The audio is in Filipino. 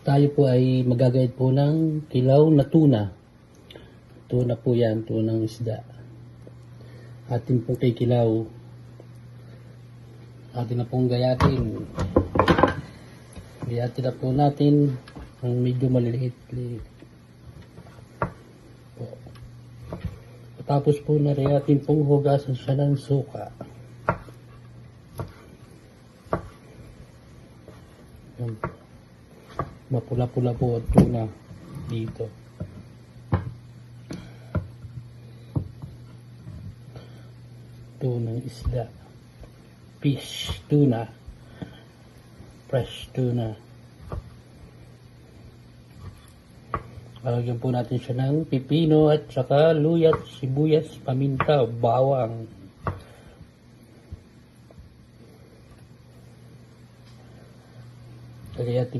Tayo po ay magagayad po ng kilaw na tuna. Tuna po yan, tunang isda. Atin pong kikilaw. Atin na pong gayatin. Gayatin na po natin ang medyo maliliit. Tapos po na rin atin pong hugasan siya ng suka. Mapula-pula po at tuna dito. Tunang isda. Fish tuna. Fresh tuna. Lalagyan po natin siya ng pipino at saka luya, sibuyas, paminta, bawang. Lagyan natin